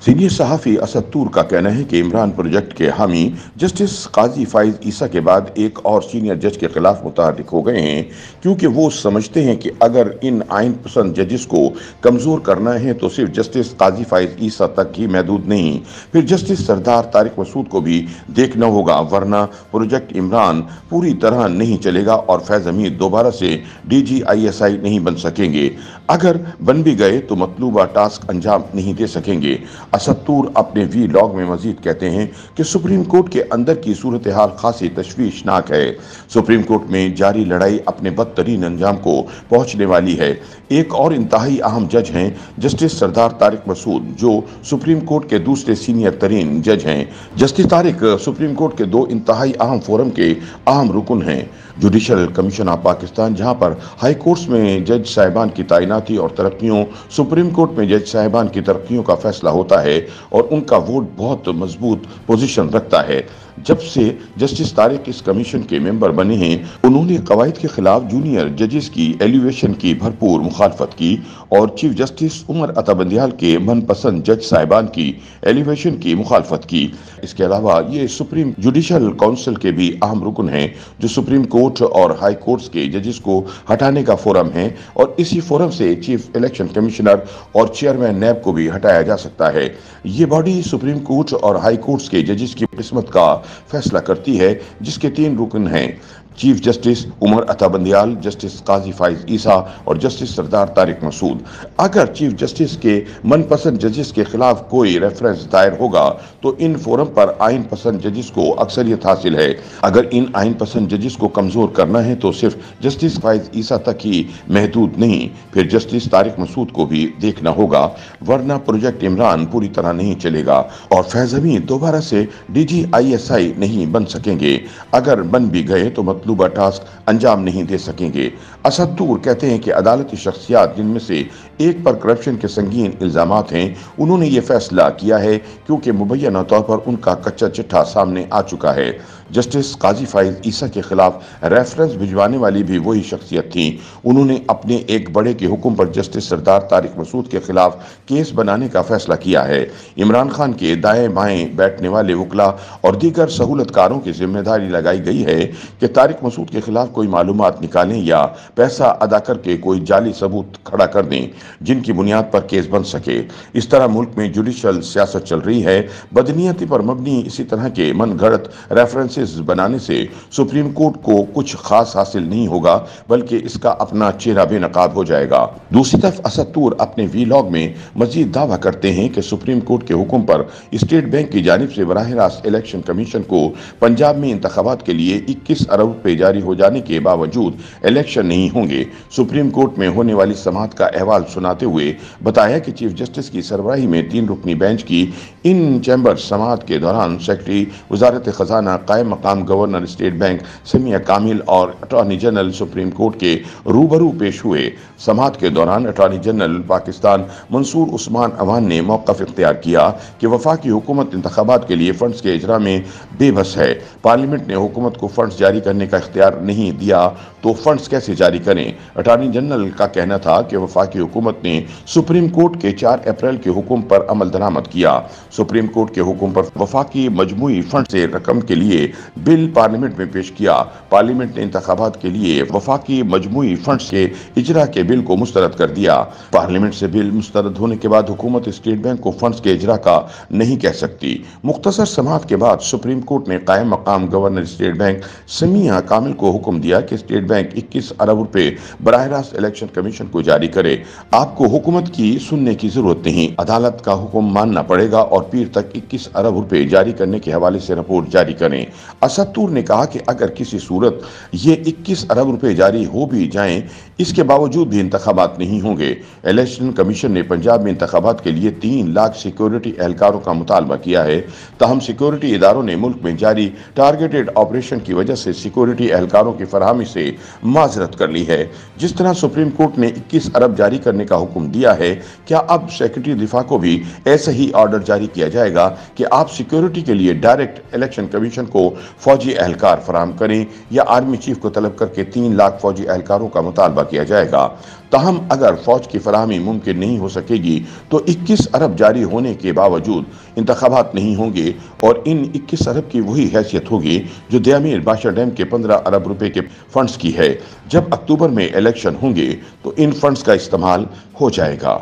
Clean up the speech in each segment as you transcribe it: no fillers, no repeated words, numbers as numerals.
Senior सहाफ़ी असद तूर का कहना है कि इमरान प्रोजेक्ट के हामी जस्टिस काजी फाइज ईसा के बाद एक और सीनियर जज के खिलाफ मुतहर्रिक हो गए हैं, क्योंकि वो समझते हैं कि अगर इन आइन पसंद जजेस को कमज़ोर करना है तो सिर्फ जस्टिस काजी फाइज ईसा तक ही महदूद नहीं, फिर जस्टिस सरदार तारिक मसूद को भी देखना होगा, वरना प्रोजेक्ट इमरान पूरी तरह नहीं चलेगा और फैज़ हमीद दोबारा से DGISI नहीं बन सकेंगे। अगर बन भी गए तो मतलूबा टास्क अंजाम नहीं दे सकेंगे। असद तूर अपने वी लॉग में मजीद कहते हैं कि सुप्रीम कोर्ट के अंदर की सूरत हाल खासी तशवीशनाक है। सुप्रीम कोर्ट में जारी लड़ाई अपने बदतरीन अंजाम को पहुंचने वाली है। एक और इंतहाई अहम जज हैं जस्टिस सरदार तारिक मसूद, जो सुप्रीम कोर्ट के दूसरे सीनियर तरीन जज हैं। जस्टिस तारिक सुप्रीम कोर्ट के दो इंतहाई अहम फोरम के अहम रुकन हैं। जुडिशल कमीशन ऑफ पाकिस्तान, जहां पर हाई कोर्ट्स में जज साहिबान की तैनाती और तरक्कियों, सुप्रीम कोर्ट में जज साहिबान की तरक्कियों का फैसला होता है और उनका वोट बहुत मजबूत पोजीशन रखता है। जब से जस्टिस तारिक इस कमीशन के मेंबर बने हैं, उन्होंने कवायद के खिलाफ जूनियर जजेस की एलिवेशन की भरपूर मुखालफत की और चीफ जस्टिस उमर अता बंदियाल के मनपसंद जज साहिबान की एलिवेशन की मुखालफत की। इसके अलावा ये सुप्रीम जुडिशल काउंसिल के भी अहम रुकन हैं, जो सुप्रीम कोर्ट और हाई कोर्ट्स के जजेस को हटाने का फोरम है और इसी फोरम से चीफ इलेक्शन कमिश्नर और चेयरमैन नैब को भी हटाया जा सकता है। ये बॉडी सुप्रीम कोर्ट और हाई कोर्ट्स के जजेस की किस्मत का फैसला करती है, जिसके 3 रुकन हैं: chief justice Umar Ata Bandial, justice काजी फाइज ईसा और जस्टिस सरदार तारिक मसूद। अगर चीफ जस्टिस के मनपसंद जजेस के खिलाफ कोई रेफरेंस दायर होगा तो इन फोरम पर आइन पसंद जजेस को अक्सरियत हासिल है। अगर इन आइन पसंद जजेस को कमजोर करना है तो सिर्फ जस्टिस फाइज ईसा तक ही महदूद नहीं, फिर जस्टिस तारिक मसूद को भी देखना होगा, वरना प्रोजेक्ट इमरान पूरी तरह नहीं चलेगा और फैज़ हमीद दोबारा से DGISI नहीं बन सकेंगे। अगर बन भी गए तो मतलूबा टास्क अंजाम नहीं दे सकेंगे। असद तूर कहते हैं कि अदालती शख्सियात, जिनमें से एक पर करप्शन के संगीन इल्जामात हैं, उन्होंने ये फैसला किया है क्योंकि मुबैना तौर पर उनका कच्चा चिट्ठा सामने आ चुका है। जस्टिस काजी फाइज ईसा के खिलाफ रेफरेंस भिजवाने वाली भी वही शख्सियत थी। उन्होंने अपने एक बड़े के हुक्म पर जस्टिस सरदार तारिक मसूद के खिलाफ केस बनाने का फैसला किया है। इमरान खान के दाएं बाएं बैठने वाले वकला और दीगर सहूलतकारों की जिम्मेदारी लगाई गई है कि तारिक मसूद के खिलाफ कोई मालूमात निकालें या पैसा अदा करके कोई जाली सबूत खड़ा कर दें, जिनकी बुनियाद पर केस बन सके। इस तरह मुल्क में जुडिशल सियासत चल रही है। बदनीयती पर मबनी इसी तरह के मनगढ़ंत रेफरेंसेस बनाने से सुप्रीम कोर्ट को कुछ खास हासिल नहीं होगा, बल्कि इसका अपना चेहरा बेनकाब हो जाएगा। दूसरी तरफ असद तूर अपने वीलॉग में मजीद दावा करते हैं कि सुप्रीम कोर्ट के हुक्म पर स्टेट बैंक की जानिब से बराह रास्त इलेक्शन कमीशन को पंजाब में इंतखाबात के लिए 21 अरब रुपए जारी हो जाने के बावजूद इलेक्शन नहीं होंगे। सुप्रीम कोर्ट में होने वाली समाअत का अहवाल सुनाते हुए बताया कि चीफ जस्टिस की सरबराही में 3 रुकनी बेंच की इन चैम्बर समाअत के दौरान सेक्रेटरी वजारत खजाना, कायम मकाम गवर्नर स्टेट बैंक समिया कामिल और अटॉर्नी जनरल सुप्रीम कोर्ट के रूबरू पेश हुए। समाअत के दौरान अटॉर्नी जनरल पाकिस्तान मंसूर उस्मान अवान ने मौक़िफ़ इख्तियार किया कि वफाकी हुकूमत इंतखाबात के लिए फंड्स के इजरा में बेबस है। पार्लियामेंट ने हुकूमत को फंड्स जारी करने का इख्तियार नहीं दिया तो फंड्स कैसे जारी करें। अटॉर्नी जनरल का कहना था कि वफाकी हुकूमत ने सुप्रीम कोर्ट के 4 अप्रैल के हुक्म पर अमल दरामद किया। सुप्रीम कोर्ट के हुक्म पर वफाकी मजमूई फंड से रकम के लिए बिल पार्लियामेंट में पेश किया। पार्लियामेंट ने इंतखाबात के लिए वफाकी मजमूई फंड के इजरा के बिल को मुस्तरद कर दिया। पार्लियामेंट से बिल मुस्तरद होने के बाद हुकूमत स्टेट बैंक को फंड्स के इजरा का नहीं कह सकती। मुख्तसर समाअत के बाद सुप्रीम कोर्ट ने कायम मकाम गवर्नर स्टेट बैंक समिया कामिल को हुक्म दिया कि स्टेट बैंक 21 अरब रुपए बराह रास्त इलेक्शन कमीशन को जारी करे। आपको हुकूमत की सुनने की जरूरत नहीं, अदालत का हुक्म मानना पड़ेगा और पीर तक 21 अरब रुपए जारी करने के हवाले से रिपोर्ट जारी करें। असद तूर ने कहा कि अगर किसी सूरत ये 21 अरब रुपए जारी हो भी जाएं, इसके बावजूद भी इंतखाबात नहीं होंगे। इलेक्शन कमीशन ने पंजाब में इंतखाबात के लिए 3 लाख सिक्योरिटी एहलकारों का मुतालबा किया है। ताहम सिक्योरिटी इदारों ने मुल्क में जारी टारगेटेड ऑपरेशन की वजह से सिक्योरिटी सिक्योरिटी एहलकारों की फराहमी से माजरत कर ली है। जिस तरह सुप्रीम कोर्ट ने 21 अरब जारी करने का हुक्म दिया है, क्या अब सेक्रेटरी दिफा को भी ऐसा ही ऑर्डर जारी किया जाएगा कि आप सिक्योरिटी के लिए डायरेक्ट इलेक्शन कमीशन को फौजी एहलकार फराहम करें, या आर्मी चीफ को तलब करके 3 लाख फौजी एहलकारों का मुतालबा किया जाएगा। ताहम अगर फौज की फराहमी मुमकिन नहीं हो सकेगी तो 21 अरब जारी होने के बावजूद इंतखाबात नहीं होंगे, और इन 21 अरब की वही हैसियत होगी जो दयामीर बादशाह डैम के 15 अरब रुपए के फंड्स की है। जब अक्टूबर में इलेक्शन होंगे तो इन फंड्स का इस्तेमाल हो जाएगा।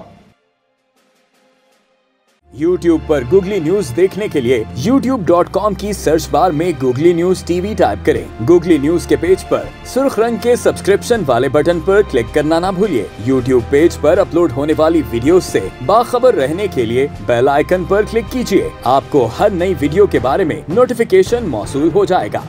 YouTube पर गूगली न्यूज देखने के लिए youtube.com की सर्च बार में गूगली न्यूज टीवी टाइप करें। गूगली न्यूज के पेज पर सुर्ख रंग के सब्सक्रिप्शन वाले बटन पर क्लिक करना ना भूलिए। YouTube पेज पर अपलोड होने वाली वीडियोस से बाखबर रहने के लिए बेल आइकन पर क्लिक कीजिए। आपको हर नई वीडियो के बारे में नोटिफिकेशन मौसूल हो जाएगा।